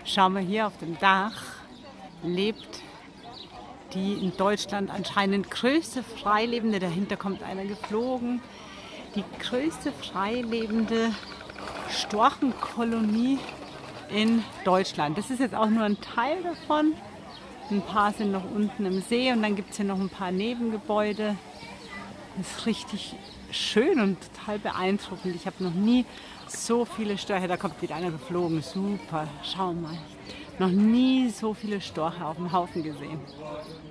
Schau mal, hier auf dem Dach lebt die in Deutschland anscheinend größte freilebende, dahinter kommt einer geflogen, die größte freilebende Storchenkolonie in Deutschland. Das ist jetzt auch nur ein Teil davon. Ein paar sind noch unten im See und dann gibt es hier noch ein paar Nebengebäude. Das ist richtig schön und total beeindruckend. Ich habe noch nie so viele Störche, da kommt wieder einer geflogen, super, schau mal. Noch nie so viele Störche auf dem Haufen gesehen.